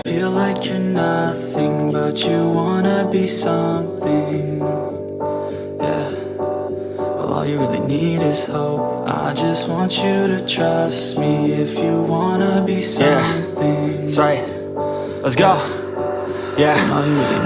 feel like you're nothing, but you wanna be something. Yeah, well, all you really need is hope. I just want you to trust me if you wanna be something. That's right. Let's go. Yeah,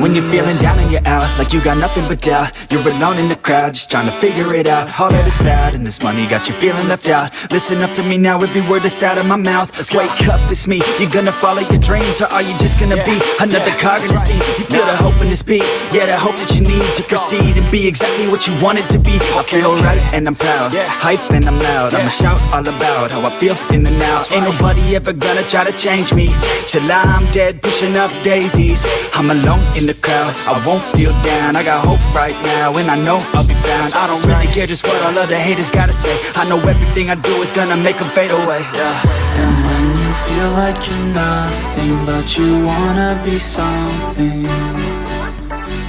when you're feeling down and you're out, like you got nothing but doubt, you're alone in the crowd, just trying to figure it out. All that is bad and this money got you feeling left out. Listen up to me now, every word that's out of my mouth. Wake up, it's me. You gonna follow your dreams, or are you just gonna be another cog in the scene? You feel the hope in this beat, yeah, the hope that you need to proceed and be exactly what you want it to be. I feel right and I'm proud, hype and I'm loud. I'ma shout all about how I feel in the now. Ain't nobody ever gonna try to change me till I'm dead, pushing up daisies. I'm alone in the crowd, I won't feel down. I got hope right now, and I know I'll be found. I don't really care just what all other haters gotta say. I know everything I do is gonna make them fade away. And when you feel like you're nothing, but you wanna be something,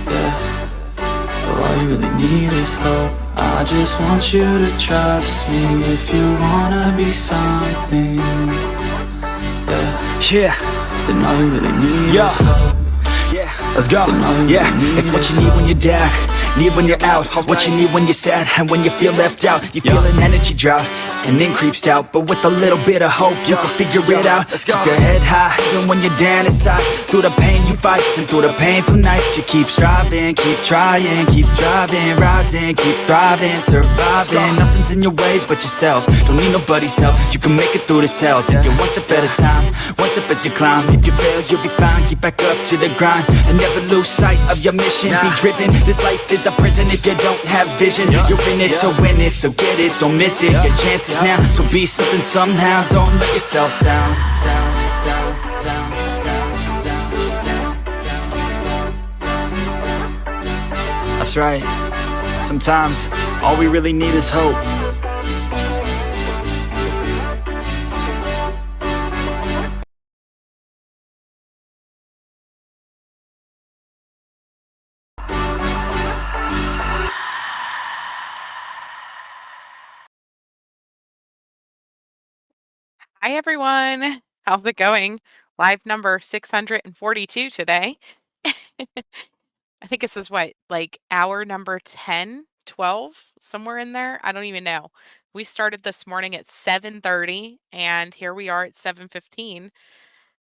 yeah, well, all you really need is hope. I just want you to trust me if you wanna be something, yeah, then all you really need is hope. Let's go, yeah, it's what you need when you're down, need when you're out. It's what you need when you're sad and when you feel left out. You feel an energy drought and then creeps out, but with a little bit of hope you can figure it out. Keep your head high even when you're down inside. Through the pain you fight and through the painful nights you keep striving, keep trying, keep driving, rising, keep thriving, surviving. Nothing's in your way but yourself, don't need nobody's help. You can make it through this hell, take it one step at a time, one step as you climb. If you fail you'll be fine, get back up to the grind and never lose sight of your mission. Be driven, this life is a prison if you don't have vision. You're in it to win it, so get it, don't miss it. Your chances now, so be something somehow. Don't let yourself down. That's right. Sometimes all we really need is hope. Hi, everyone. How's it going? Live number 642 today. I think this is what, like hour number 10, 12, somewhere in there. I don't even know. We started this morning at 7:30 and here we are at 7:15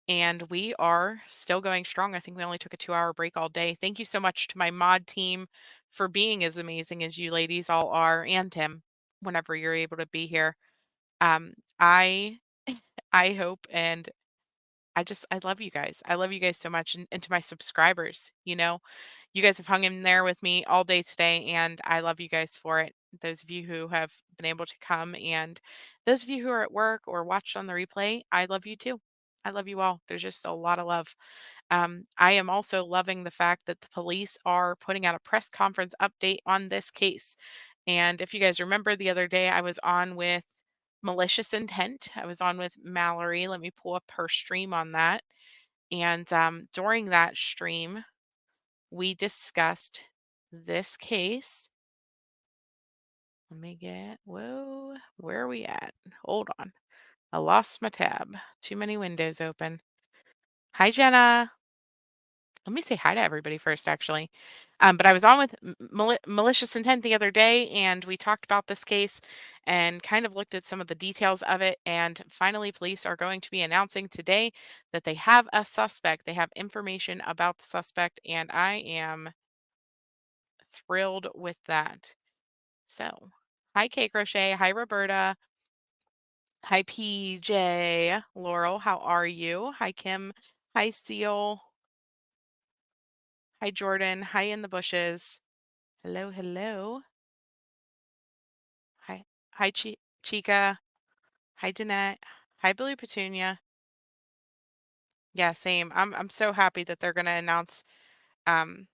and we are still going strong. I think we only took a 2-hour break all day. Thank you so much to my mod team for being as amazing as you ladies all are, and Tim whenever you're able to be here. I I hope and I love you guys. I love you guys so much, and to my subscribers, you guys have hung in there with me all day today, and I love you guys for it. Those of you who have been able to come, and those of you who are at work or watched on the replay, I love you too. I love you all. There's just a lot of love. I am also loving the fact that the police are putting out a press conference update on this case. And if you guys remember the other day, I was on with malicious intent. I was on with Mallory. Let me pull up her stream on that. And during that stream, we discussed this case. Let me whoa, where are we at? Hold on. I lost my tab. Too many windows open. Hi, Jenna. Let me say hi to everybody first, actually. But I was on with Malicious Intent the other day, and we talked about this case and kind of looked at some of the details of it. And finally, police are going to be announcing today that they have a suspect. They have information about the suspect, and I am thrilled with that. So, hi, K Crochet. Hi, Roberta. Hi, PJ. Laurel, how are you? Hi, Kim. Hi, Seal. Hi, Jordan. Hi, in the bushes. Hello, hello. Hi, hi, Chica. Hi, Danette. Hi, Blue Petunia. Yeah, same. I'm so happy that they're going to announce. Um,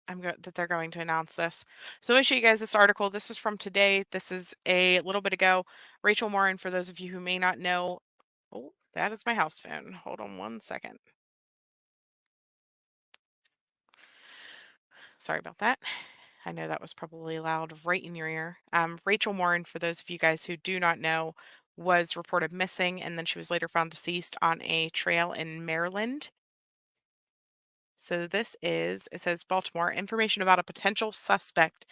that they're going to announce this. So let me show you guys this article. This is from today. This is a little bit ago. Rachel Morin, for those of you who may not know. Oh, that is my house phone. Hold on one second. Sorry about that. I know that was probably loud right in your ear. Rachel Morin, for those of you guys who do not know, was reported missing, and then she was later found deceased on a trail in Maryland. So it says Baltimore, information about a potential suspect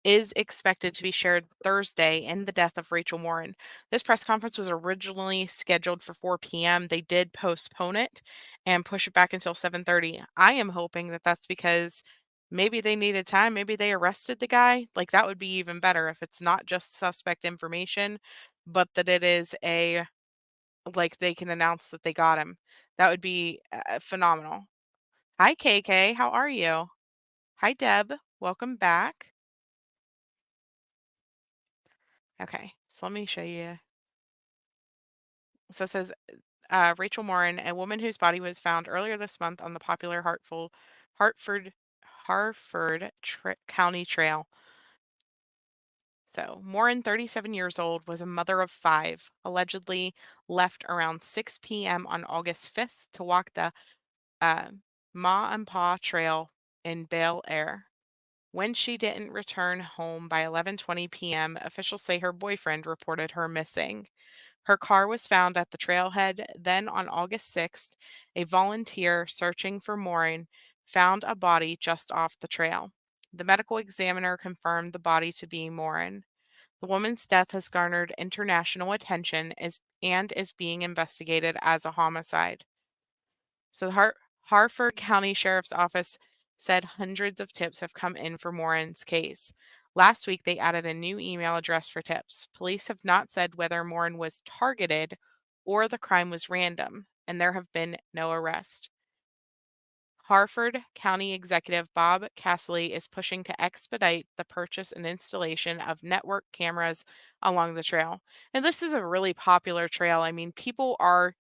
is expected to be shared Thursday in the death of Rachel Morin. This press conference was originally scheduled for 4 p.m. They did postpone it and push it back until 7:30. I am hoping that that's because maybe they needed time, maybe they arrested the guy. Like that would be even better if it's not just suspect information, but that it is a like they can announce that they got him. That would be phenomenal. Hi, KK. How are you? Hi, Deb. Welcome back. Okay, so let me show you. So it says Rachel Morin, a woman whose body was found earlier this month on the popular Hartford, County Trail. So Morin, 37 years old, was a mother of five, allegedly left around 6 p.m. on August 5th to walk the uh, Ma and Pa Trail in Bel Air. When she didn't return home by 11:20 p.m., officials say her boyfriend reported her missing. Her car was found at the trailhead. Then on August 6th, a volunteer searching for Morin found a body just off the trail. The medical examiner confirmed the body to be Morin. The woman's death has garnered international attention and is being investigated as a homicide. So the Harford County Sheriff's Office said hundreds of tips have come in for Morin's case. Last week, they added a new email address for tips. Police have not said whether Morin was targeted or the crime was random, and there have been no arrests. Harford County Executive Bob Cassilly is pushing to expedite the purchase and installation of network cameras along the trail. And this is a really popular trail. I mean, people are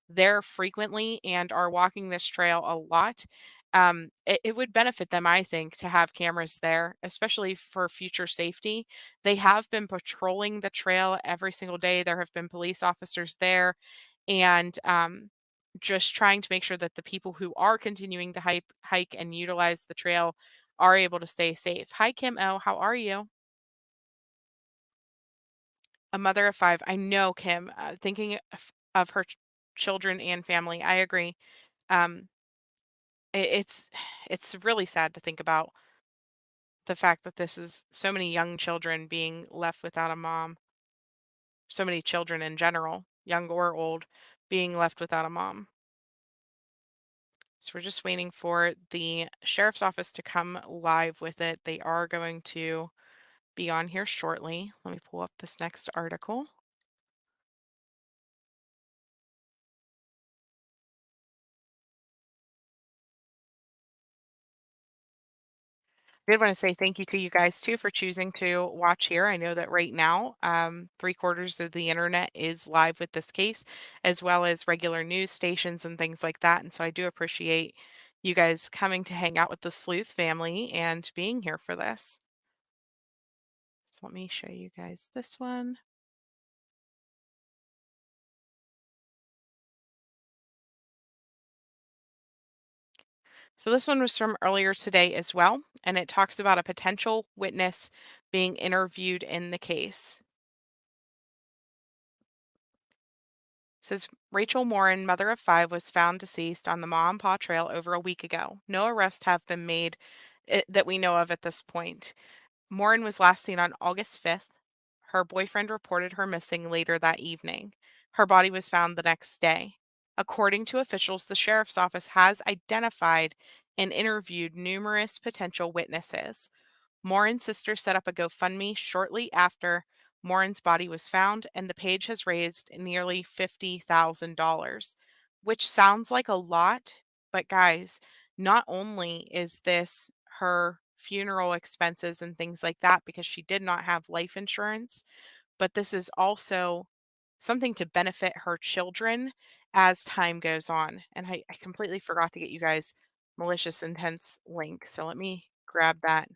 there frequently and are walking this trail a lot. It would benefit them, I think, to have cameras there, especially for future safety. They have been patrolling the trail every single day. There have been police officers there, and just trying to make sure that the people who are continuing to hike and utilize the trail are able to stay safe. Hi, Kim O. How are you? A mother of five. I know, Kim. Thinking of her children and family. I agree. Um, it's it's really sad to think about the fact that this is so many young children being left without a mom. So many children in general, young or old, being left without a mom. So we're just waiting for the sheriff's office to come live with it. They are going to be on here shortly. Let me pull up this next article. I did want to say thank you to you guys too for choosing to watch here. I know that right now, 3/4 of the internet is live with this case, as well as regular news stations and things like that. And so I do appreciate you guys coming to hang out with the Sleuth family and being here for this. So let me show you guys this one. So this one was from earlier today as well, and it talks about a potential witness being interviewed in the case. It says Rachel Morin, mother of five, was found deceased on the Ma and Pa Trail over a week ago. No arrests have been made that we know of at this point. Morin was last seen on August 5th. Her boyfriend reported her missing later that evening. Her body was found the next day. According to officials, the sheriff's office has identified and interviewed numerous potential witnesses. Morin's sister set up a GoFundMe shortly after Morin's body was found, and the page has raised nearly $50,000, which sounds like a lot. But, guys, not only is this her funeral expenses and things like that because she did not have life insurance, but this is also something to benefit her children as time goes on. And I completely forgot to get you guys malicious intents link. So let me grab that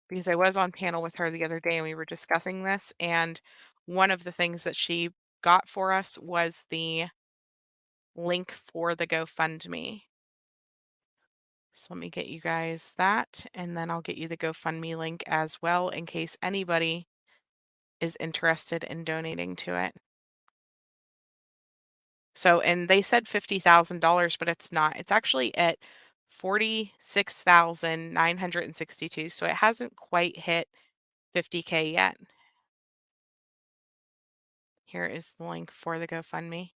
because I was on panel with her the other day and we were discussing this. And one of the things that she got for us was the link for the GoFundMe. So let me get you guys that, and then I'll get you the GoFundMe link as well in case anybody is interested in donating to it. So, and they said $50,000, but it's not. It's actually at 46,962. So it hasn't quite hit 50K yet. Here is the link for the GoFundMe.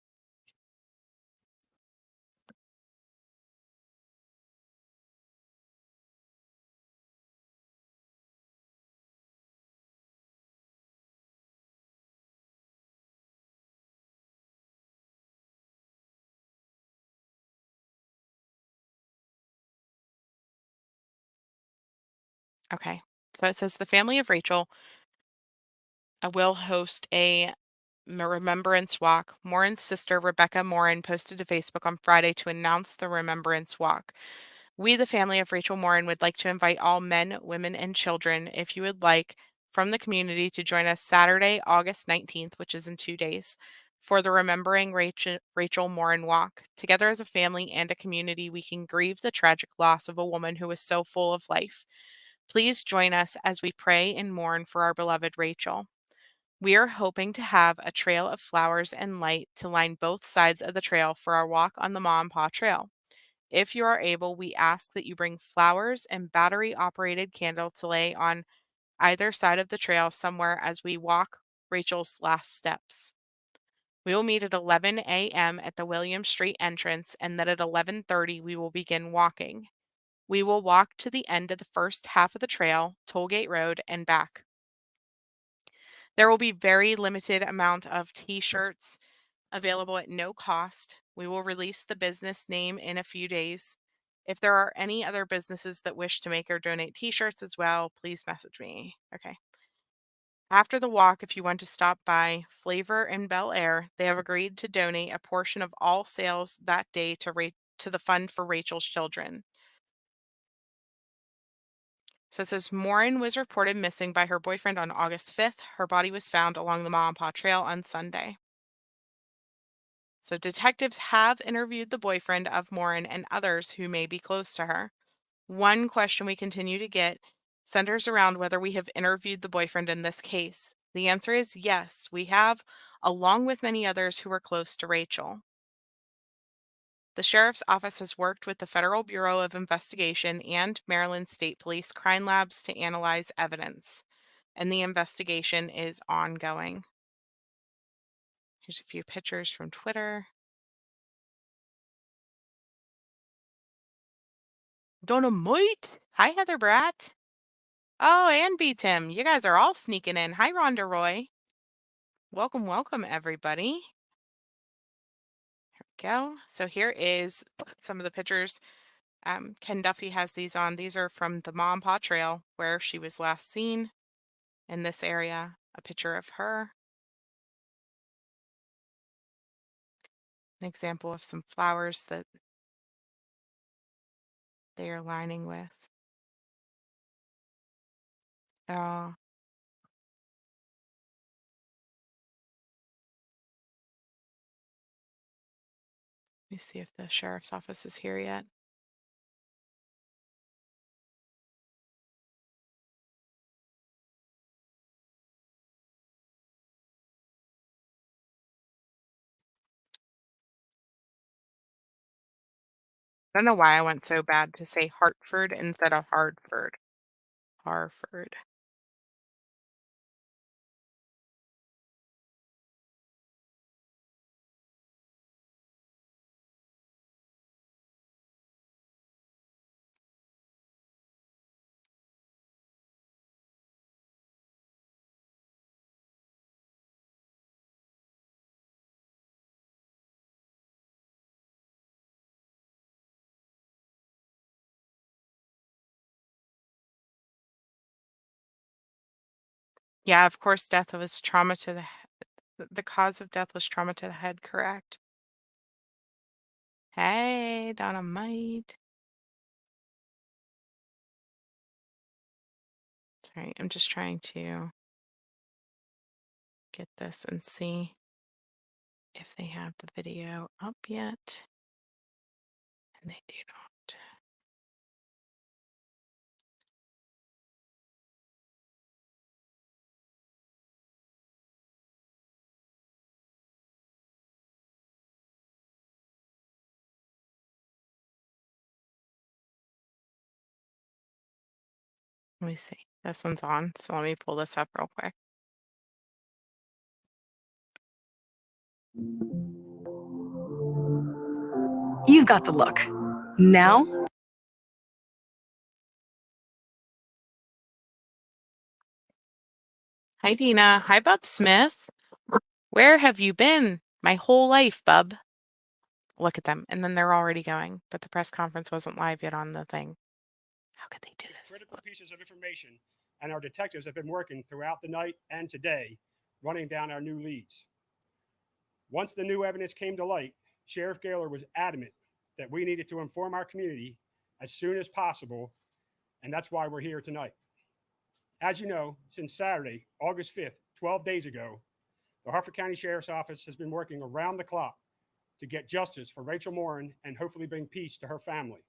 Okay. So it says the family of Rachel will host a remembrance walk. Morin's sister, Rebecca Morin, posted to Facebook on Friday to announce the remembrance walk. We, the family of Rachel Morin, would like to invite all men, women, and children, if you would like, from the community to join us Saturday, August 19th, which is in 2 days, for the Remembering Rachel Morin Walk. Together as a family and a community, we can grieve the tragic loss of a woman who was so full of life. Please join us as we pray and mourn for our beloved Rachel. We are hoping to have a trail of flowers and light to line both sides of the trail for our walk on the Ma and Pa Trail. If you are able, we ask that you bring flowers and battery operated candle to lay on either side of the trail somewhere as we walk Rachel's last steps. We will meet at 11 a.m. at the William Street entrance, and then at 11:30 we will begin walking. We will walk to the end of the first half of the trail, Tollgate Road, and back. There will be very limited amount of t-shirts available at no cost. We will release the business name in a few days. If there are any other businesses that wish to make or donate t-shirts as well, please message me. Okay. After the walk, if you want to stop by Flavor in Bel Air, they have agreed to donate a portion of all sales that day to the fund for Rachel's children. So it says Morin was reported missing by her boyfriend on August 5th. Her body was found along the Ma and Pa Trail on Sunday. So detectives have interviewed the boyfriend of Morin and others who may be close to her. One question we continue to get centers around whether we have interviewed the boyfriend in this case. The answer is yes, we have, along with many others who were close to Rachel. The sheriff's office has worked with the Federal Bureau of Investigation and Maryland State Police crime labs to analyze evidence, and the investigation is ongoing. Here's a few pictures from Twitter. Dynamite! Hi, Heather Bratt. Oh, and B Tim. You guys are all sneaking in. Hi, Rhonda Roy. Welcome, welcome, everybody. Go. So here is some of the pictures. Ken Duffy has these on. These are from the Ma and Pa Trail where she was last seen in this area. A picture of her. An example of some flowers that they are lining with. Oh, let me see if the sheriff's office is here yet. I don't know why I went so bad to say Hartford instead of Hartford. Harford. Yeah, of course, death was trauma to the the cause of death was trauma to the head, correct? Hey, Dynamite. Sorry, I'm just trying to get this and see if they have the video up yet. And they do not. Let me see. This one's on, so let me pull this up real quick. You've got the look. Now, Hi, Dina. Hi, Bub Smith. Where have you been? My whole life, Bub. Look at them. And then they're already going, but the press conference wasn't live yet on the thing. How could they do this? Critical pieces of information, and our detectives have been working throughout the night and today, running down our new leads. Once the new evidence came to light, Sheriff Gaylor was adamant that we needed to inform our community as soon as possible, and that's why we're here tonight. As you know, since Saturday, August 5th, 12 days ago, the Harford County Sheriff's Office has been working around the clock to get justice for Rachel Morin and hopefully bring peace to her family.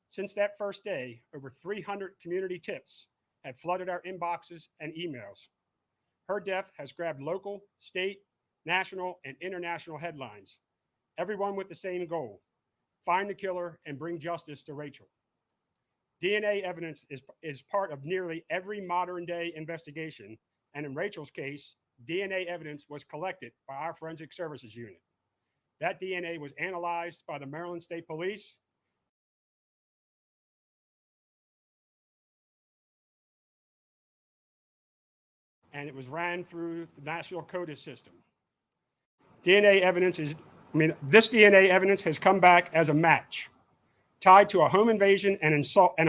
Since that first day, over 300 community tips have flooded our inboxes and emails. Her death has grabbed local, state, national, and international headlines, everyone with the same goal: find the killer and bring justice to Rachel. DNA evidence is part of nearly every modern day investigation, and in Rachel's case, DNA evidence was collected by our Forensic Services Unit. That DNA was analyzed by the Maryland State Police and it was ran through the National CODIS system. DNA evidence this DNA evidence has come back as a match, tied to a home invasion and an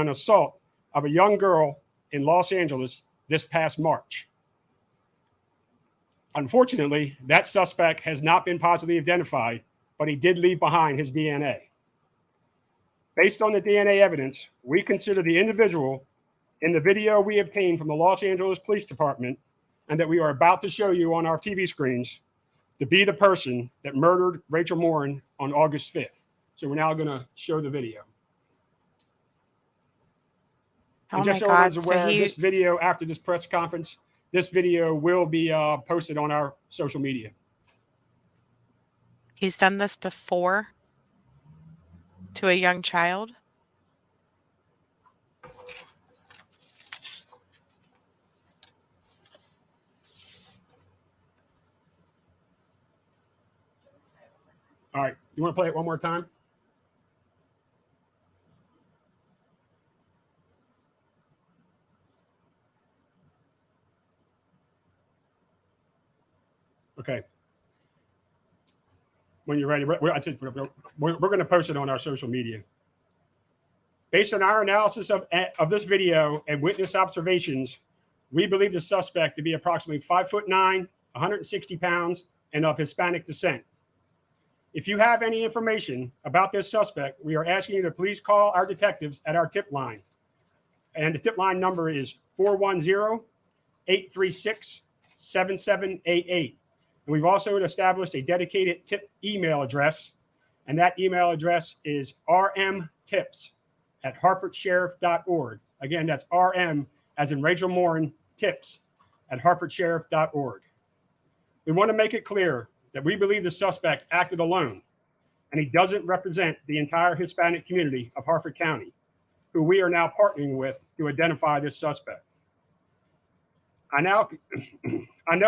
assault of a young girl in Los Angeles this past March. Unfortunately, that suspect has not been positively identified, but he did leave behind his DNA. Based on the DNA evidence, we consider the individual in the video we obtained from the Los Angeles Police Department and that we are about to show you on our TV screens to be the person that murdered Rachel Morin on August 5th. So we're now going to show the video. Oh and just my so God. everyone's So aware, this video after this press conference, this video will be posted on our social media. he's done this before to a young child? All right. You want to play it one more time? Okay. When you're ready, we're going to post it on our social media. Based on our analysis of this video and witness observations, we believe the suspect to be approximately 5'9", 160 pounds, and of Hispanic descent. If you have any information about this suspect, we are asking you to please call our detectives at our tip line. And the tip line number is 410-836-7788. And we've also established a dedicated tip email address, and that email address is rmtips@harfordsheriff.org. Again, that's RM as in Rachel Morin, tips @harfordsheriff.org. We want to make it clear that we believe the suspect acted alone, and he doesn't represent the entire Hispanic community of Harford County, who we are now partnering with to identify this suspect. I know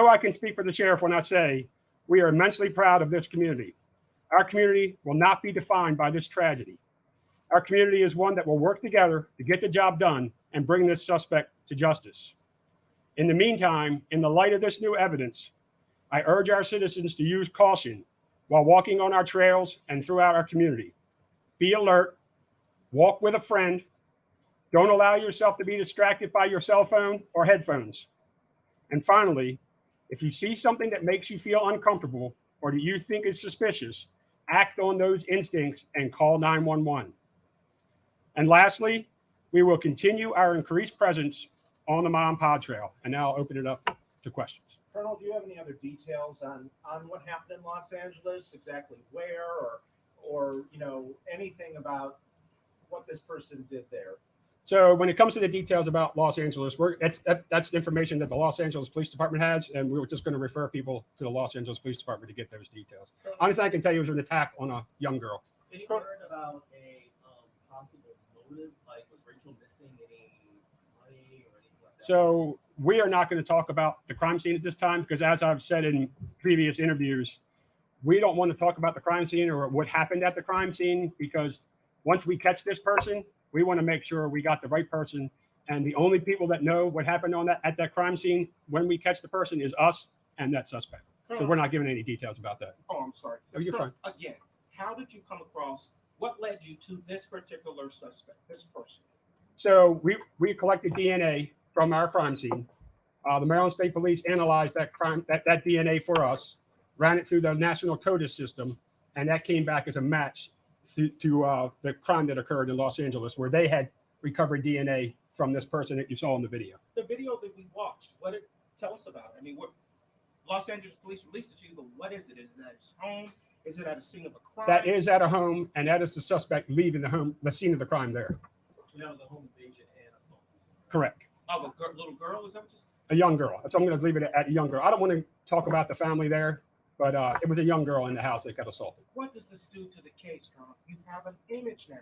I can speak for the sheriff when I say we are immensely proud of this community. Our community will not be defined by this tragedy. Our community is one that will work together to get the job done and bring this suspect to justice. In the meantime, in the light of this new evidence, I urge our citizens to use caution while walking on our trails and throughout our community. Be alert, walk with a friend. Don't allow yourself to be distracted by your cell phone or headphones. And finally, if you see something that makes you feel uncomfortable or that you think is suspicious, act on those instincts and call 911. And lastly, we will continue our increased presence on the Mom Pod Trail. And now I'll open it up to questions. Colonel, do you have any other details on what happened in Los Angeles, exactly where, or anything about what this person did there? So when it comes to the details about Los Angeles, that's the information that the Los Angeles Police Department has, and we were just going to refer people to the Los Angeles Police Department to get those details. Only thing I can tell you is an attack on a young girl. Any word about a possible motive? Like, was Rachel missing any money So we are not going to talk about the crime scene at this time because, as I've said in previous interviews, we don't want to talk about the crime scene or what happened at the crime scene because once we catch this person, we want to make sure we got the right person. And the only people that know what happened at that crime scene when we catch the person is us and that suspect. So we're not giving any details about that. Oh, I'm sorry. Oh, you're fine. Again, how did you come across? What led you to this particular suspect, this person? So we collected DNA from our crime scene. The Maryland State Police analyzed that DNA for us, ran it through the National CODIS system, and that came back as a match to the crime that occurred in Los Angeles, where they had recovered DNA from this person that you saw in the video. The video that we watched, tell us about it? I mean, what Los Angeles Police released it to you, but what is it? Is it at his home? Is it at a scene of a crime? That is at a home, and that is the suspect leaving the scene of the crime there. And that was a home invasion and assault. Correct. Of a little girl? Is that what you said? A young girl. So I'm going to leave it at a young girl. I don't want to talk about the family there, but it was a young girl in the house that got assaulted. What does this do to the case, Colonel? You have an image now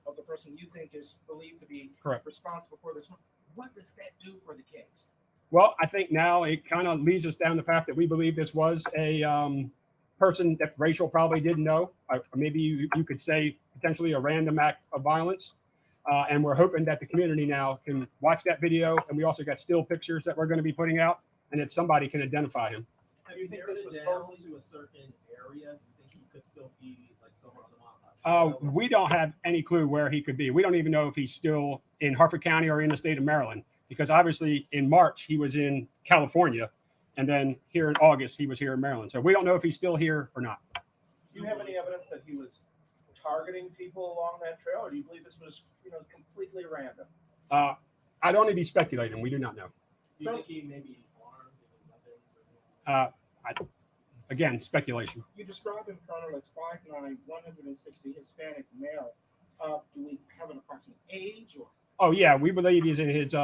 of the person you think is believed to be Correct. Responsible for this. What does that do for the case? Well, I think now it kind of leads us down the path that we believe this was a person that Rachel probably didn't know. Maybe you could say potentially a random act of violence. And we're hoping that the community now can watch that video. And we also got still pictures that we're going to be putting out and that somebody can identify him. Have you narrowed it down to a certain area? Do you think he could still be like somewhere on the mountain? We don't have any clue where he could be. We don't even know if he's still in Harford County or in the state of Maryland, because obviously in March he was in California, and then here in August he was here in Maryland. So we don't know if he's still here or not. Do you have any evidence that he was targeting people along that trail, or do you believe this was, completely random? I'd only be speculating. We do not know. Do you think he maybe armed with weapons? Again, speculation. You describe him, Colonel, as 5'9", 160, Hispanic male. Do we have an approximate age? Or? Oh, yeah. We believe he's in his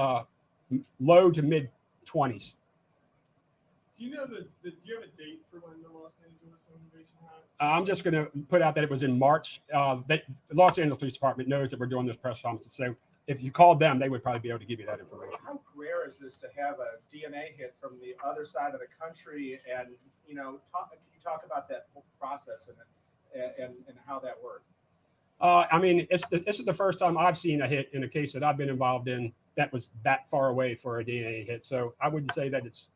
low to mid 20s. Do you have a date for when the Los Angeles invasion happened? I'm just going to put out that it was in March. The Los Angeles Police Department knows that we're doing this press conference. So if you called them, they would probably be able to give you that information. How rare is this to have a DNA hit from the other side of the country? And, can you talk about that whole process and how that worked? I mean, this is the first time I've seen a hit in a case that I've been involved in that was that far away for a DNA hit. So I wouldn't say that it's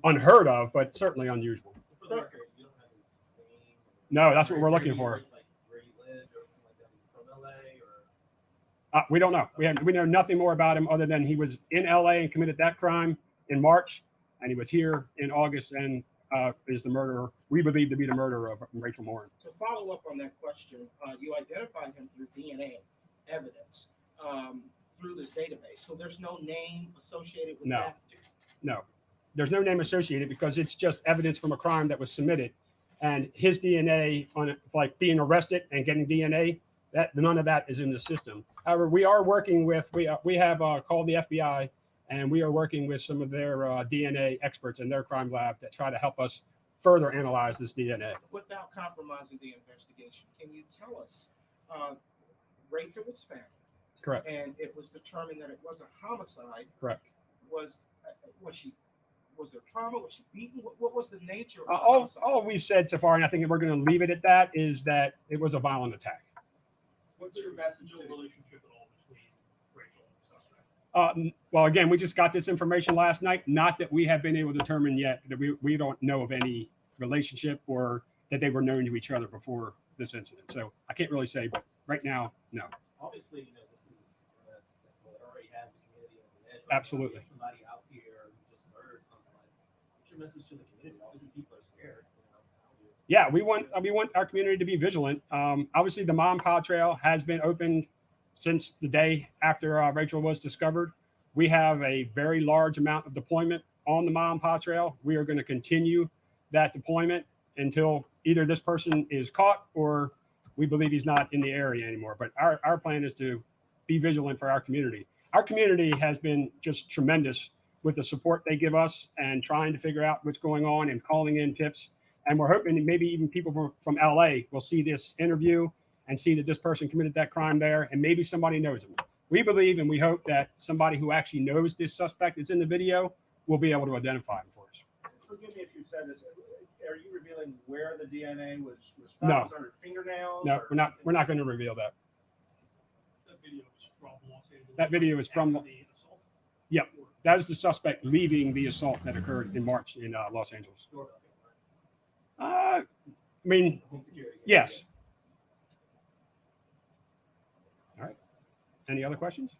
unheard of, but certainly unusual. For the record, you don't have his name? No, that's what we're looking for. Like where he lived or anything like that? From LA or? We don't know. We know nothing more about him other than he was in LA and committed that crime in March, and he was here in August and is the murderer, we believe to be the murderer of Rachel Morin. To follow up on that question, you identified him through DNA evidence through this database. So there's no name associated with that? No, there's no name associated because it's just evidence from a crime that was submitted, and his DNA on it, like being arrested and getting DNA, that none of that is in the system. However, we are working with we have called the FBI, and we are working with some of their DNA experts in their crime lab that try to help us further analyze this DNA. Without compromising the investigation, can you tell us Rachel was found? Correct. And it was determined that it was a homicide. Correct. Was there trauma? Was she beaten? What was the nature of the homicide? All we've said so far, and I think we're going to leave it at that, is that it was a violent attack. What's your message to the relationship at all between Rachel and the suspect? Well, again, we just got this information last night. Not that we have been able to determine yet that we don't know of any relationship or that they were known to each other before this incident. So I can't really say, but right now, no. Obviously, this is it already has the community on the edge. Absolutely. Somebody out here who just murdered somebody. What's your message to the community? Obviously, people are scared. Yeah, we want our community to be vigilant. Obviously, the Mom Paw Trail has been opened since the day after Rachel was discovered. We have a very large amount of deployment on the Mom Paw Trail. We are going to continue that deployment until either this person is caught or we believe he's not in the area anymore. But our plan is to be vigilant for our community. Our community has been just tremendous with the support they give us and trying to figure out what's going on and calling in tips. And we're hoping maybe even people from LA will see this interview and see that this person committed that crime there, and maybe somebody knows him. We believe and we hope that somebody who actually knows this suspect that's in the video will be able to identify him for us. Forgive me if you said this. Are you revealing where the DNA was found? No. Was it under fingernails? No, or we're not going to reveal that. That video is from Los Angeles. That video is from. The assault. Yep, that is the suspect leaving the assault that occurred in March in Los Angeles. I mean, yes. All right. Any other questions?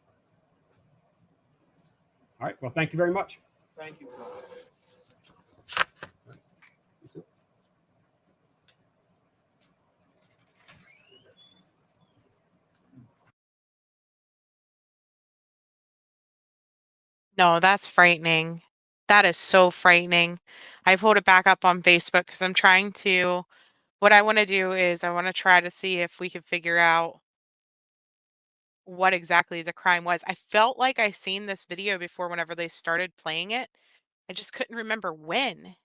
All right. Well, thank you very much. Thank you. No, that's frightening. That is so frightening. I pulled it back up on Facebook because I'm trying to. What I want to do is I want to try to see if we can figure out what exactly the crime was. I felt like I seen this video before whenever they started playing it. I just couldn't remember when.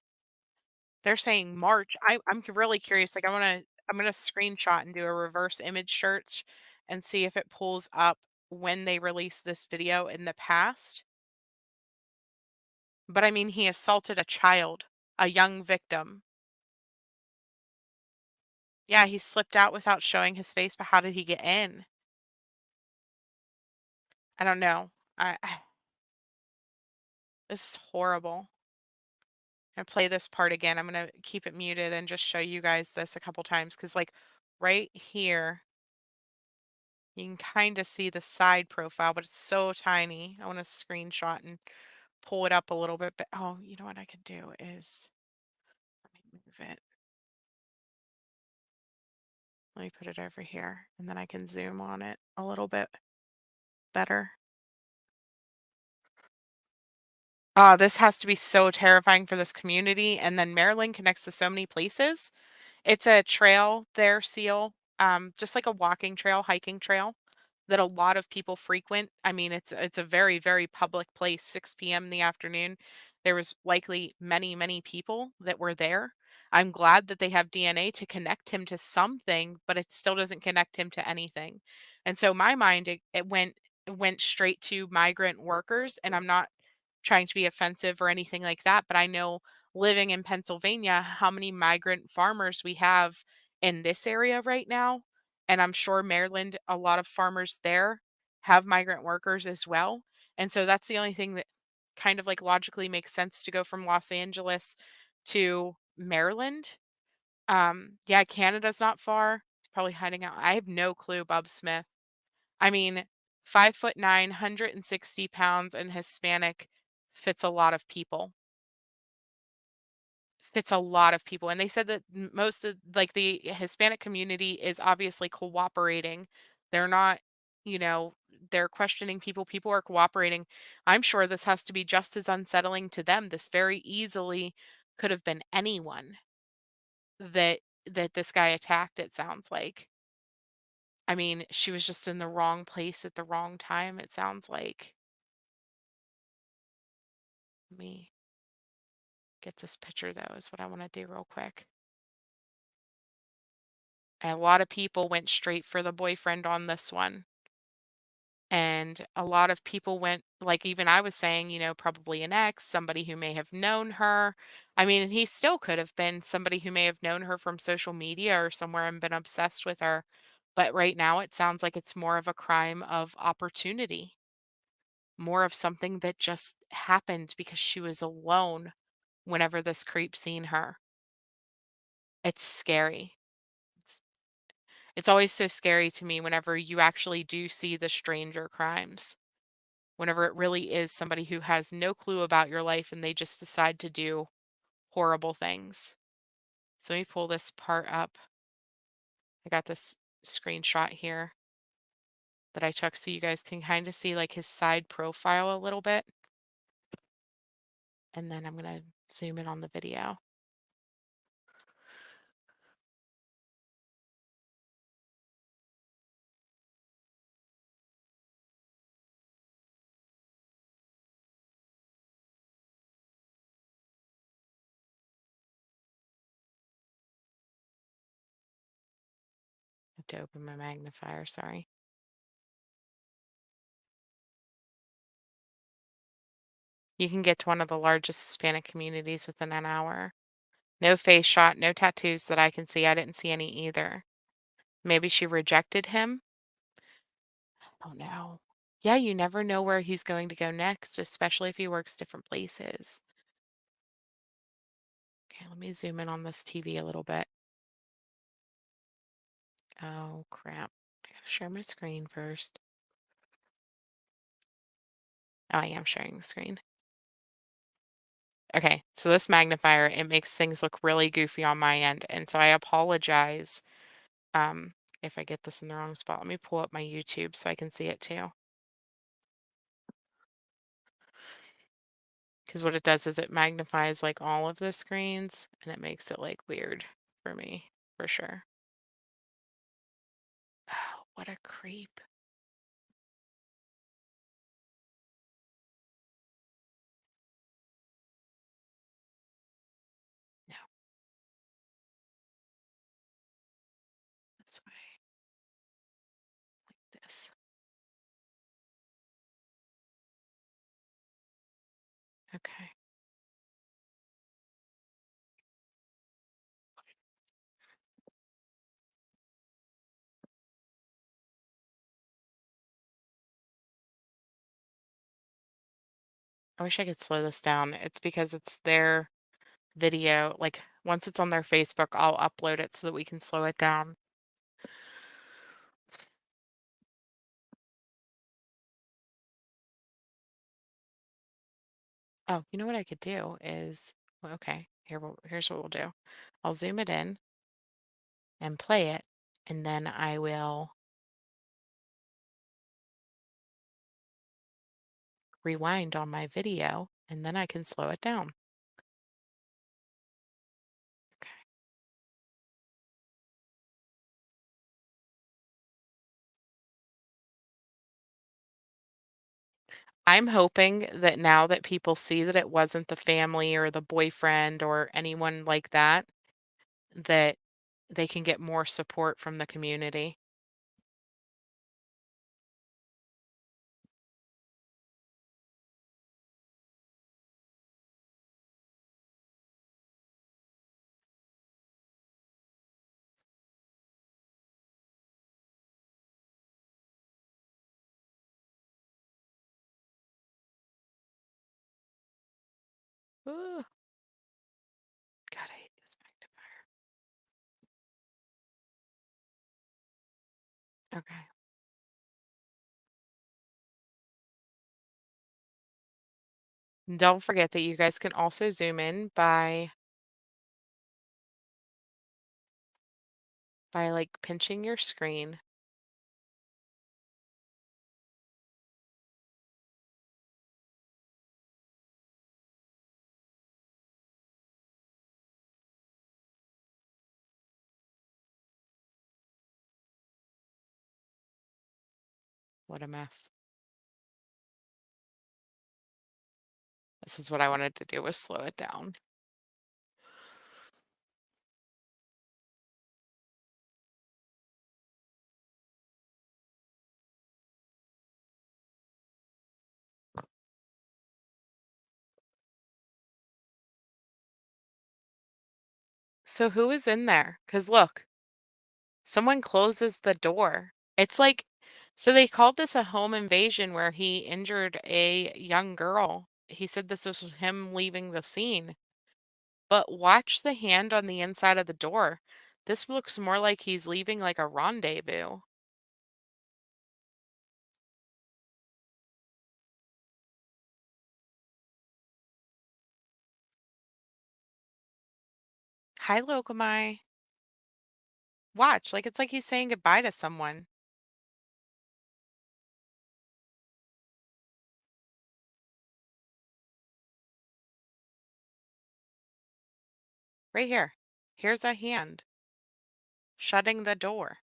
They're saying March. I'm really curious. Like I'm gonna screenshot and do a reverse image search and see if it pulls up when they released this video in the past. But I mean, he assaulted a child, a young victim. Yeah, he slipped out without showing his face, but how did he get in? I don't know. This is horrible. I'm gonna play this part again. I'm gonna keep it muted and just show you guys this a couple times because, like, right here, you can kind of see the side profile, but it's so tiny. I want to screenshot and pull it up a little bit. But oh, you know what I could do is let me move it. Let me put it over here, and then I can zoom on it a little bit better. This has to be so terrifying for this community. And then Maryland connects to so many places. It's a trail there, Seal, just like a walking trail, hiking trail that a lot of people frequent. I mean, it's a very, very public place, 6 p.m. in the afternoon. There was likely many, many people that were there. I'm glad that they have DNA to connect him to something, but it still doesn't connect him to anything. And so my mind it went straight to migrant workers, and I'm not trying to be offensive or anything like that, but I know living in Pennsylvania, how many migrant farmers we have in this area right now. And I'm sure Maryland, a lot of farmers there have migrant workers as well. And so that's the only thing that kind of like logically makes sense to go from Los Angeles to Maryland. Yeah, Canada's not far. He's probably hiding out. I have no clue, Bob Smith. I mean, 5'9", 160 pounds and Hispanic fits a lot of people. Fits a lot of people. And they said that most of like the Hispanic community is obviously cooperating. They're not, you know, they're questioning people. People are cooperating. I'm sure this has to be just as unsettling to them. This very easily could have been anyone that this guy attacked, it sounds like. I mean, she was just in the wrong place at the wrong time, it sounds like. Let me get this picture though, is what I want to do real quick. A lot of people went straight for the boyfriend on this one. And a lot of people went, like even I was saying, probably an ex, somebody who may have known her. I mean, and he still could have been somebody who may have known her from social media or somewhere and been obsessed with her. But right now, it sounds like it's more of a crime of opportunity, more of something that just happened because she was alone whenever this creep seen her. It's scary. It's, it's always so scary to me whenever you actually do see the stranger crimes, whenever it really is somebody who has no clue about your life and they just decide to do horrible things. So let me pull this part up. I got this screenshot here that I took so you guys can kind of see like his side profile a little bit. And then I'm going to zoom in on the video. I have to open my magnifier, sorry. You can get to one of the largest Hispanic communities within an hour. No face shot, no tattoos that I can see. I didn't see any either. Maybe she rejected him? Oh no. Yeah, you never know where he's going to go next, especially if he works different places. Okay, let me zoom in on this TV a little bit. Oh crap. I gotta share my screen first. Oh, I am sharing the screen. Okay, so this magnifier, it makes things look really goofy on my end, and so I apologize um, if I get this in the wrong spot. Let me pull up my YouTube so I can see it too. Because what it does is it magnifies like all of the screens, and it makes it like weird for me, for sure. Oh, what a creep. No, this way, like this. Okay. I wish I could slow this down. It's because it's their video. Like, once it's on their Facebook, I'll upload it so that we can slow it down. Oh, you know what I could do is, well, okay, here's what we'll do. I'll zoom it in and play it, and then I will rewind on my video, and then I can slow it down. Okay. I'm hoping that now that people see that it wasn't the family or the boyfriend or anyone like that, that they can get more support from the community. Ooh, God, I hate this magnifier. Okay. And don't forget that you guys can also zoom in by like pinching your screen. What a mess. This is what I wanted to do was slow it down. So who is in there? Because look, someone closes the door. It's like, so they called this a home invasion where he injured a young girl. He said this was him leaving the scene. But watch the hand on the inside of the door. This looks more like he's leaving like a rendezvous. Hi, Lokamai. Watch, like it's like he's saying goodbye to someone. Right here. Here's a hand shutting the door.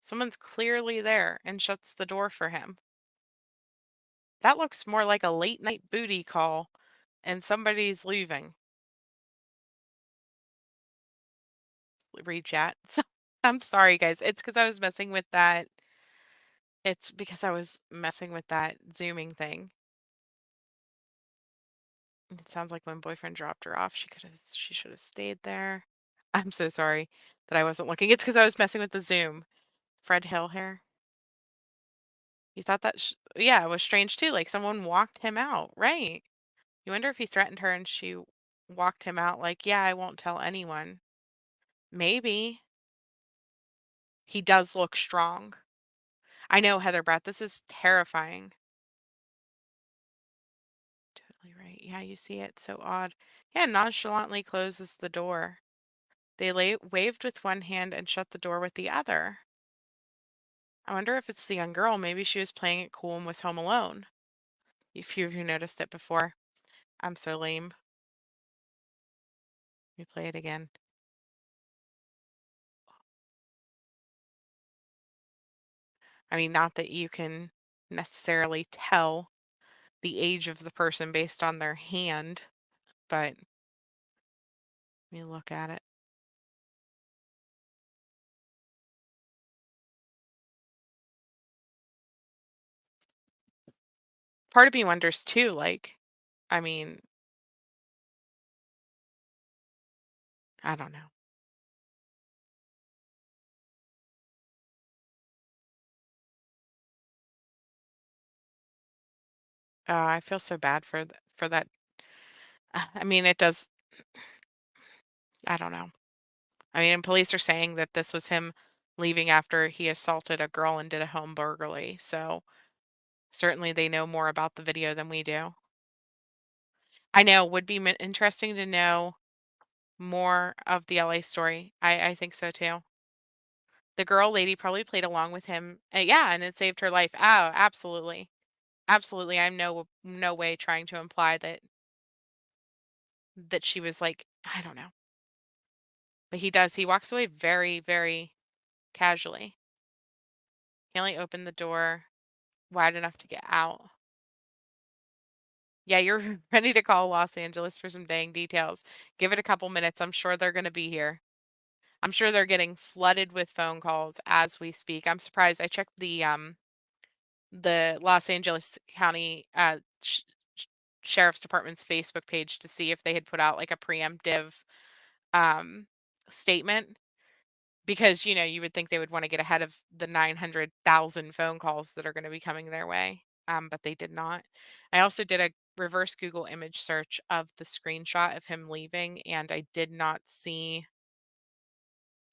Someone's clearly there and shuts the door for him. That looks more like a late night booty call and somebody's leaving. Read chat. So I'm sorry, guys. It's because I was messing with that It's because I was messing with that zooming thing. It sounds like when boyfriend dropped her off, she should have stayed there. I'm so sorry that I wasn't looking. It's because I was messing with the zoom. Fred Hill hair. You thought that yeah, it was strange too, like someone walked him out, right? You wonder if he threatened her and she walked him out like, "Yeah, I won't tell anyone." Maybe. He does look strong. I know, Heather Brett, this is terrifying. Totally right. Yeah, you see it. So odd. Yeah, nonchalantly closes the door. They waved with one hand and shut the door with the other. I wonder if it's the young girl. Maybe she was playing it cool and was home alone. A few of you noticed it before. I'm so lame. Let me play it again. I mean, not that you can necessarily tell the age of the person based on their hand, but let me look at it. Part of me wonders too, like, I mean, I don't know. I feel so bad for that. I mean, it does. I don't know. I mean, police are saying that this was him leaving after he assaulted a girl and did a home burglary. So certainly they know more about the video than we do. I know, would be interesting to know more of the LA story. I think so too. The girl lady probably played along with him. Yeah, and it saved her life. Oh, absolutely. Absolutely. I'm no way trying to imply that she was like, I don't know. But he does. He walks away very, very casually. He only opened the door wide enough to get out. Yeah, you're ready to call Los Angeles for some dang details. Give it a couple minutes. I'm sure they're going to be here. I'm sure they're getting flooded with phone calls as we speak. I'm surprised. I checked the Los Angeles County Sheriff's Department's Facebook page to see if they had put out like a preemptive um, statement because you would think they would want to get ahead of the 900,000 phone calls that are going to be coming their way, but they did not. I also did a reverse Google image search of the screenshot of him leaving, and I did not see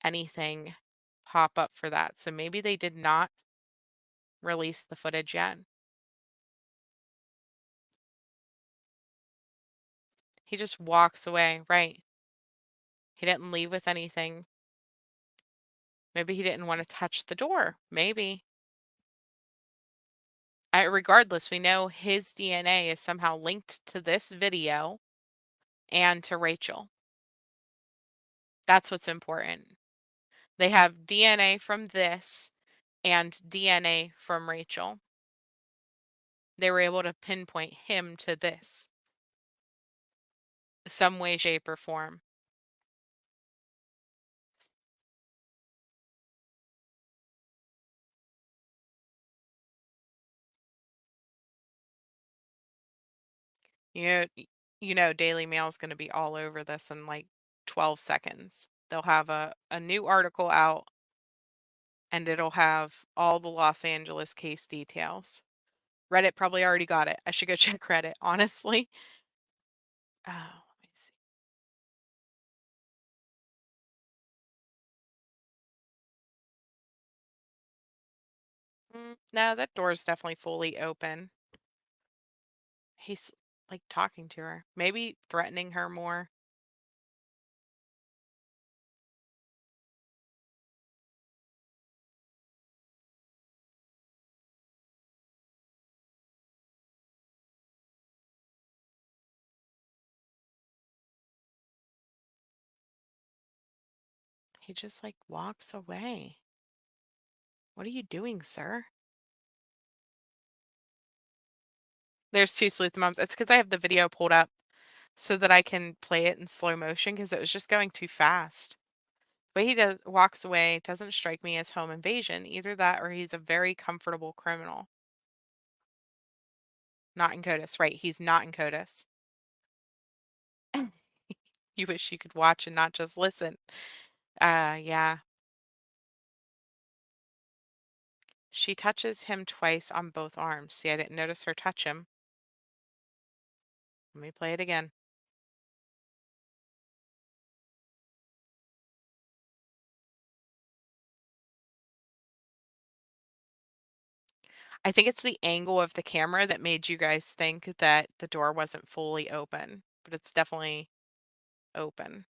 anything pop up for that. So maybe they did not release the footage yet. He just walks away, right? He didn't leave with anything. Maybe he didn't want to touch the door. Maybe. Regardless, we know his DNA is somehow linked to this video and to Rachel. That's what's important. They have DNA from this and DNA from Rachel. They were able to pinpoint him to this some way, shape, or form. You know, Daily Mail is going to be all over this in like 12 seconds. They'll have a new article out and it'll have all the Los Angeles case details. Reddit probably already got it. I should go check Reddit, honestly. Oh, let me see. No, that door is definitely fully open. He's like talking to her, maybe threatening her more. He just like walks away. What are you doing, sir? There's two sleuth moms. It's because I have the video pulled up so that I can play it in slow motion because it was just going too fast. But he does walks away, doesn't strike me as home invasion. Either that or he's a very comfortable criminal. Not in CODIS, right? He's not in CODIS. You wish you could watch and not just listen. Yeah. She touches him twice on both arms. See, I didn't notice her touch him. Let me play it again. I think it's the angle of the camera that made you guys think that the door wasn't fully open, but it's definitely open.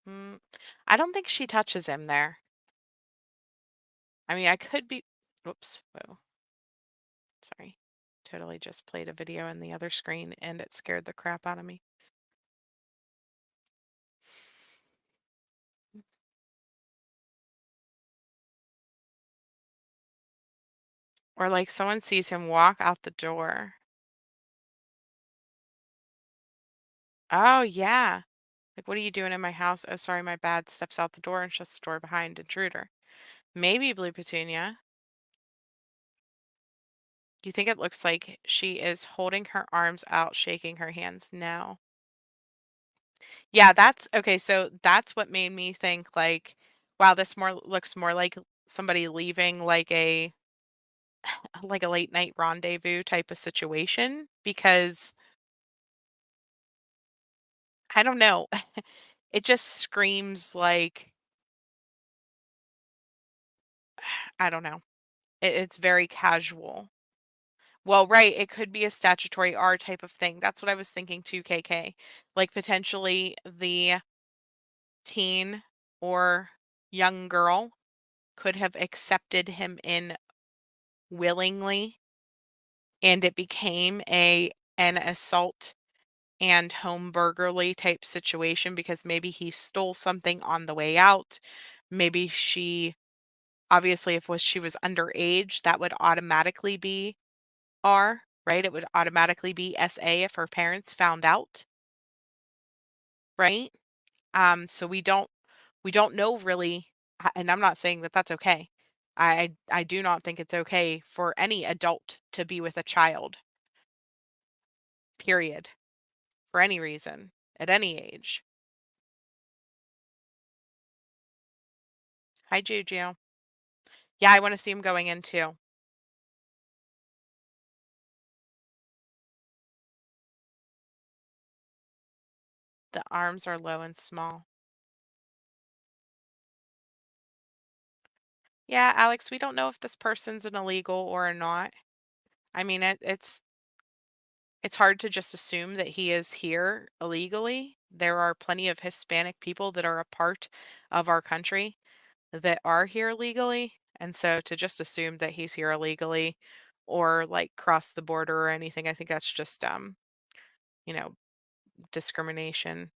Mm, I don't think she touches him there. I mean, I could be. Whoops. Whoa. Sorry. Totally just played a video in the other screen and it scared the crap out of me. Or like someone sees him walk out the door. Oh, yeah. Like, what are you doing in my house? Oh, sorry, my bad. Steps out the door and shuts the door behind intruder. Maybe Blue Petunia. Do you think it looks like she is holding her arms out, shaking her hands? No. Yeah, that's okay. So that's what made me think like, wow, this more looks more like somebody leaving like a late night rendezvous type of situation because I don't know. It just screams like I don't know. It's very casual. Well, right, it could be a statutory R type of thing. That's what I was thinking too, KK. Like potentially the teen or young girl could have accepted him in willingly and it became an assault and home burglary type situation because maybe he stole something on the way out. Maybe she obviously if she was underage, that would automatically be R, right? It would automatically be SA if her parents found out, right? So we don't know really, and I'm not saying that that's okay. I do not think it's okay for any adult to be with a child, period, for any reason, at any age. Hi, Juju. Yeah, I want to see him going in too. The arms are low and small. Yeah, Alex, we don't know if this person's an illegal or not. I mean, it's hard to just assume that he is here illegally. There are plenty of Hispanic people that are a part of our country that are here legally. And so to just assume that he's here illegally or like cross the border or anything, I think that's just you know, discrimination.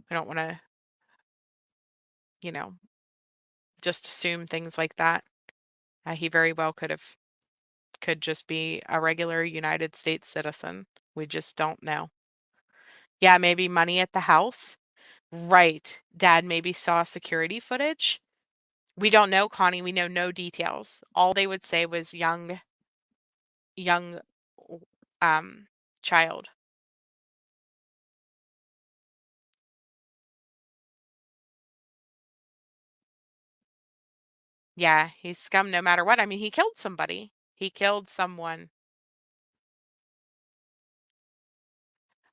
We don't want to, you know, just assume things like that. He very well could just be a regular United States citizen. We just don't know. Yeah, maybe money at the house. Right. Dad maybe saw security footage. We don't know, Connie. We know no details. All they would say was young um child. Yeah, he's scum no matter what. I mean, he killed somebody. He killed someone.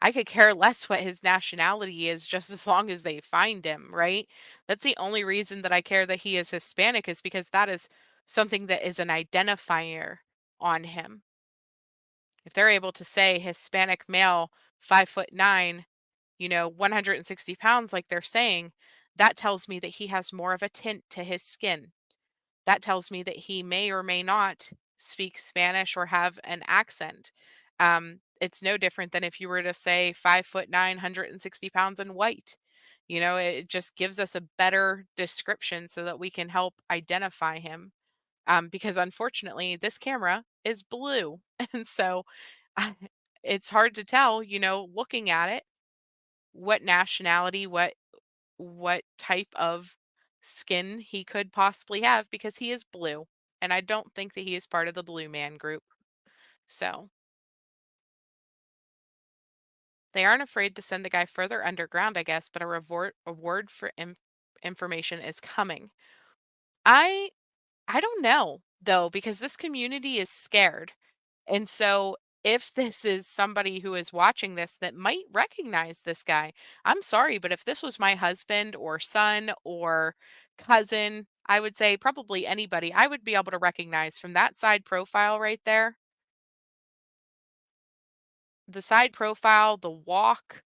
I could care less what his nationality is just as long as they find him, right? That's the only reason that I care that he is Hispanic is because that is something that is an identifier on him. If they're able to say Hispanic male, 5'9", 160 pounds, like they're saying, that tells me that he has more of a tint to his skin. That tells me that he may or may not speak Spanish or have an accent. It's no different than if you were to say 5'9", 160 pounds and white. It just gives us a better description so that we can help identify him. Because unfortunately, this camera is blue. And so I, it's hard to tell, looking at it, what nationality, what type of skin he could possibly have because he is blue. And I don't think that he is part of the blue man group. So they aren't afraid to send the guy further underground, I guess, but a reward for information is coming. I I don't know though because this community is scared. And so if this is somebody who is watching this that might recognize this guy, I'm sorry, but if this was my husband or son or cousin, I would say probably anybody, I would be able to recognize from that side profile right there, the side profile, the walk,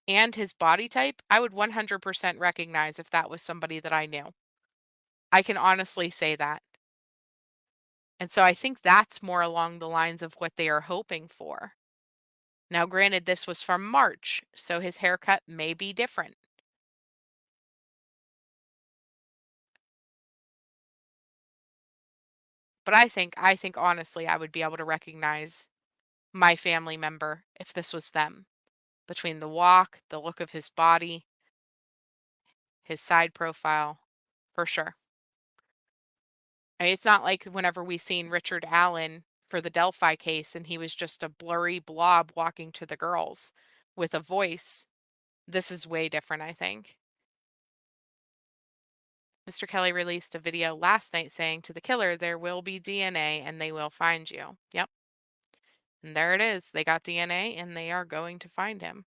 and his body type, I would 100% recognize if that was somebody that I knew. I can honestly say that. And so I think that's more along the lines of what they are hoping for. Now, granted, this was from March, so his haircut may be different. But I think honestly, I would be able to recognize my family member if this was them. Between the walk, the look of his body, his side profile, for sure. I mean, it's not like whenever we seen Richard Allen for the Delphi case and he was just a blurry blob walking to the girls with a voice. This is way different, I think. Mr. Kelly released a video last night saying to the killer, there will be DNA and they will find you. Yep. And there it is. They got DNA and they are going to find him.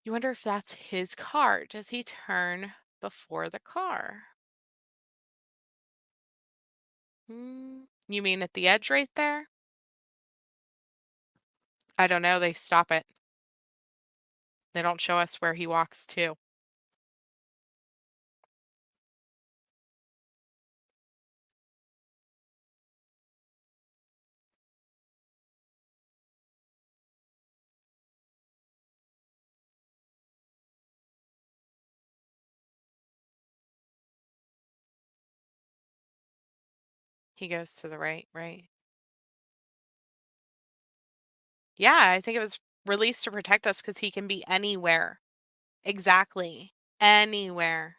You wonder if that's his car. Does he turn before the car? You mean at the edge right there? I don't know. They stop it. They don't show us where he walks to. He goes to the right, right? Yeah, I think it was released to protect us because he can be anywhere. Exactly. Anywhere.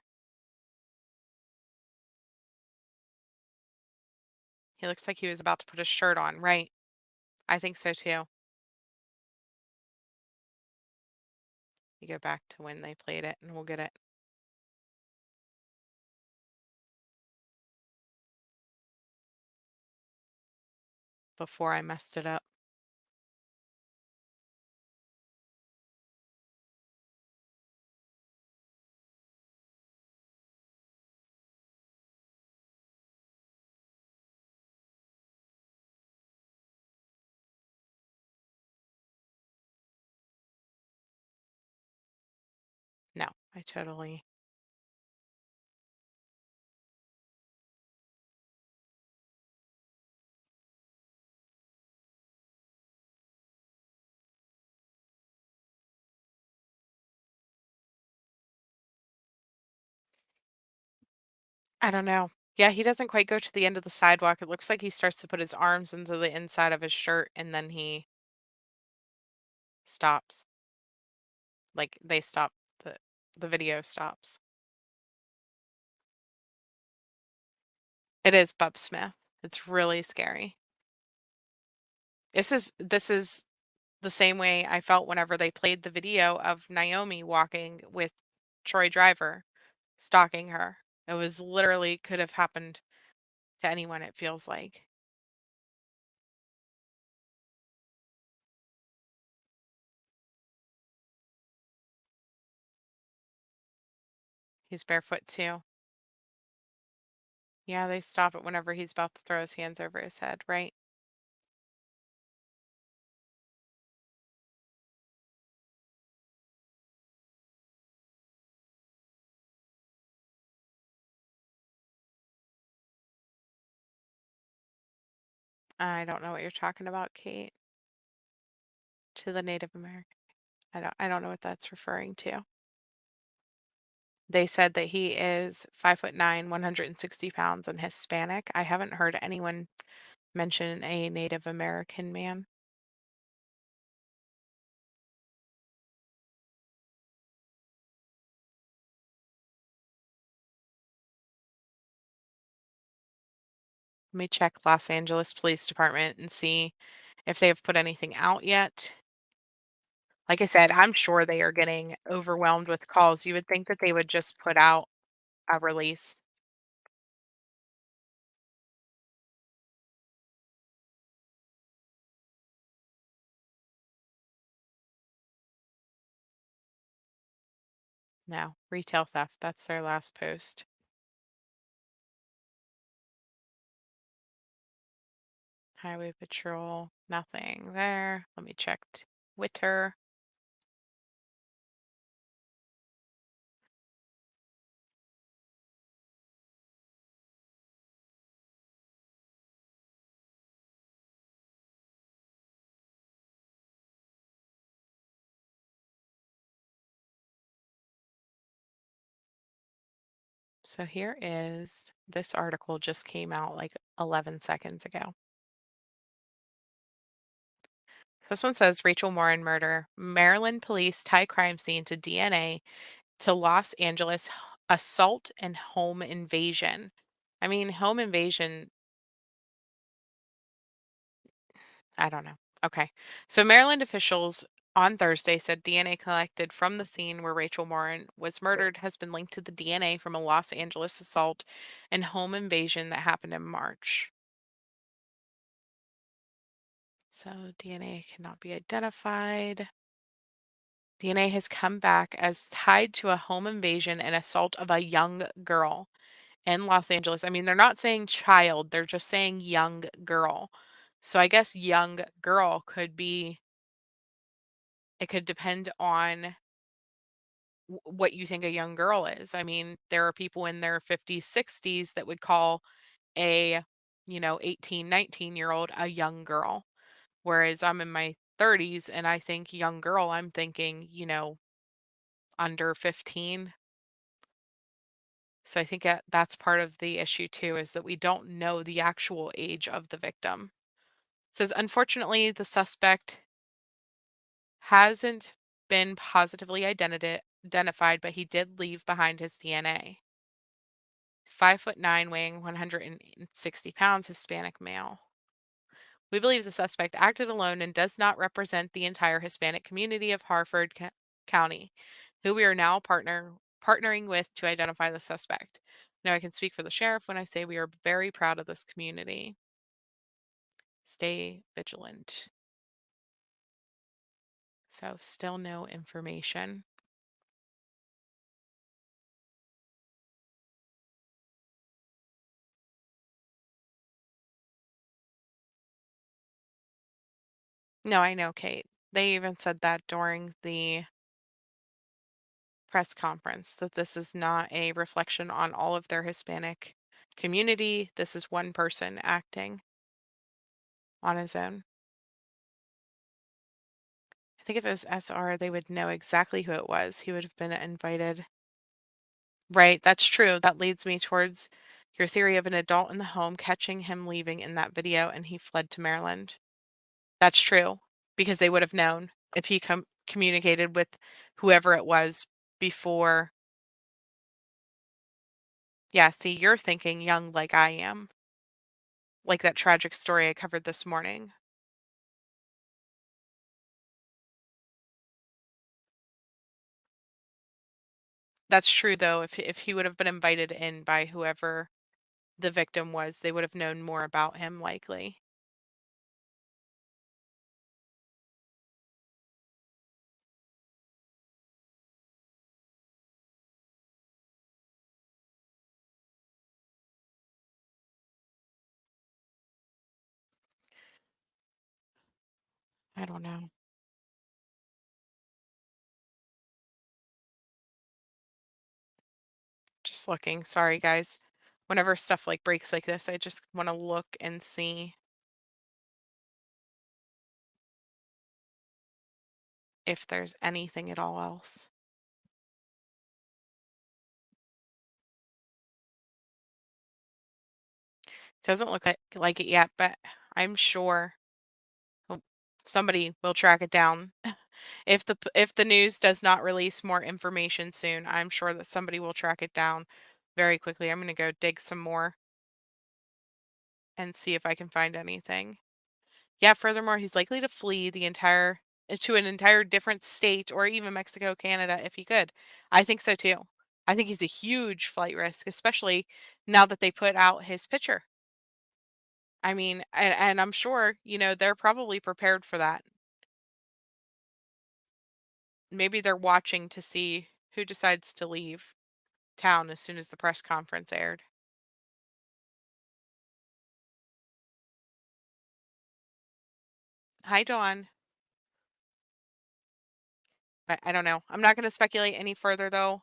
He looks like he was about to put a shirt on, right? I think so too. You go back to when they played it and we'll get it. Before I messed it up. No, I totally. I don't know. Yeah, he doesn't quite go to the end of the sidewalk. It looks like he starts to put his arms into the inside of his shirt and then he stops. Like they stop the video stops. It is Bub Smith. It's really scary. This is the same way I felt whenever they played the video of Naomi walking with Troy Driver stalking her. It was literally could have happened to anyone, it feels like. He's barefoot too. Yeah, they stop it whenever he's about to throw his hands over his head, right? I don't know what you're talking about, Kate. To the Native American. I don't know what that's referring to. They said that he is 5'9", 160 pounds and Hispanic. I haven't heard anyone mention a Native American man. Let me check Los Angeles Police Department and see if they have put anything out yet. Like I said, I'm sure they are getting overwhelmed with calls. You would think that they would just put out a release. No, retail theft. That's their last post. Highway Patrol, nothing there. Let me check Twitter. So here is this article just came out like 11 seconds ago. This one says Rachel Morin murder. Maryland police tie crime scene to DNA to Los Angeles assault and home invasion. I mean, home invasion, I don't know. Okay. So Maryland officials on Thursday said DNA collected from the scene where Rachel Morin was murdered has been linked to the DNA from a Los Angeles assault and home invasion that happened in March. So DNA cannot be identified. DNA has come back as tied to a home invasion and assault of a young girl in Los Angeles. I mean, they're not saying child, they're just saying young girl. So I guess young girl could be, it could depend on what you think a young girl is. I mean, there are people in their 50s, 60s that would call a, 18, 19-year-old a young girl. Whereas I'm in my 30s and I think young girl, I'm thinking, under 15. So I think that's part of the issue too, is that we don't know the actual age of the victim. It says, unfortunately, the suspect hasn't been positively identified, but he did leave behind his DNA. 5'9", weighing 160 pounds, Hispanic male. We believe the suspect acted alone and does not represent the entire Hispanic community of Harford County, who we are now partnering with to identify the suspect. Now I can speak for the sheriff when I say we are very proud of this community. Stay vigilant. So still no information. No, I know, Kate. They even said that during the press conference, that this is not a reflection on all of their Hispanic community. This is one person acting on his own. I think if it was SR, they would know exactly who it was. He would have been invited. Right, that's true. That leads me towards your theory of an adult in the home catching him leaving in that video and he fled to Maryland. That's true because they would have known if he communicated with whoever it was before. Yeah, see, you're thinking young like I am, like that tragic story I covered this morning. That's true though. If he would have been invited in by whoever the victim was, they would have known more about him likely. I don't know. Just looking. Sorry, guys. Whenever stuff like breaks like this, I just want to look and see if there's anything at all else. Doesn't look like it yet, but I'm sure oh, somebody will track it down. If the news does not release more information soon, I'm sure that somebody will track it down very quickly. I'm going to go dig some more and see if I can find anything. Yeah, furthermore, he's likely to flee the entire to an entire different state or even Mexico, Canada if he could. I think so too. I think he's a huge flight risk, especially now that they put out his picture. I mean, and I'm sure, they're probably prepared for that. Maybe they're watching to see who decides to leave town as soon as the press conference aired. Hi, Dawn. But I don't know. I'm not going to speculate any further, though.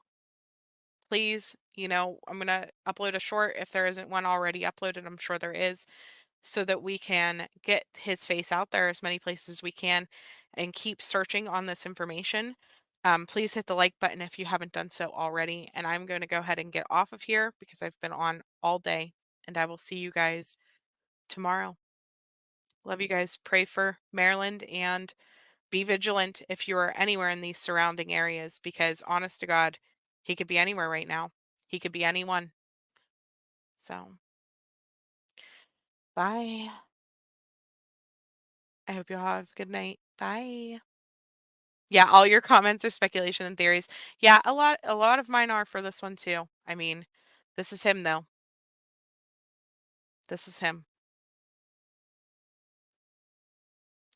Please, I'm going to upload a short if there isn't one already uploaded. I'm sure there is, so that we can get his face out there as many places as we can and keep searching on this information. Please hit the like button if you haven't done so already. And I'm going to go ahead and get off of here because I've been on all day, and I will see you guys tomorrow. Love you guys. Pray for Maryland and be vigilant if you are anywhere in these surrounding areas because, honest to God, he could be anywhere right now. He could be anyone. So, bye. I hope you all have a good night. Bye. Yeah, all your comments are speculation and theories. Yeah, a lot of mine are for this one too. I mean, this is him though. This is him.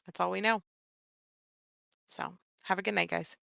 That's all we know. So, have a good night, guys.